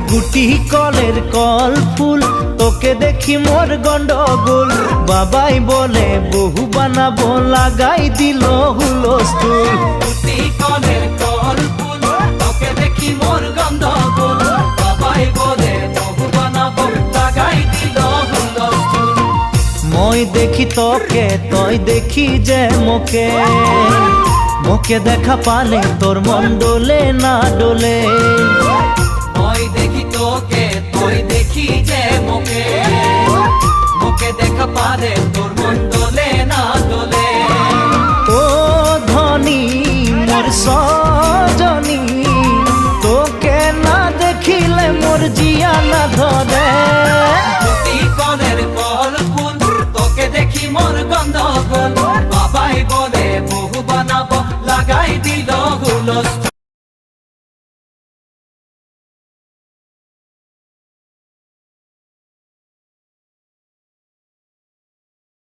গুটি কলের কল ফুল তোকে দেখি মোর গন্ডগোল বাবাই বলে বহু বানাবো লাগাই দিল হুলস্থুল গুটি কলের কল ফুল তোকে দেখি মোর গন্ডগোল বাবাই বলে বহু বানাবো লাগাই দিল হুলস্থুল মই দেখি তোকে তই দেখি যে মোকে মোকে দেখা পালে তোর মন ডোলে না ডোলে মই দেখি তোকে তুই দেখি যে মোকে মোকে দেখা পারে তোর মন দোলে না দোলে ও ধনী মোর সজনী তোকে না দেখিলে মোর জিয়া না ধরে গুটি কলের কল ফুল তোকে দেখি মোর গন্ডগোল বাবাই বলে বহু বানাবো লাগাই দিল হুলস্থুল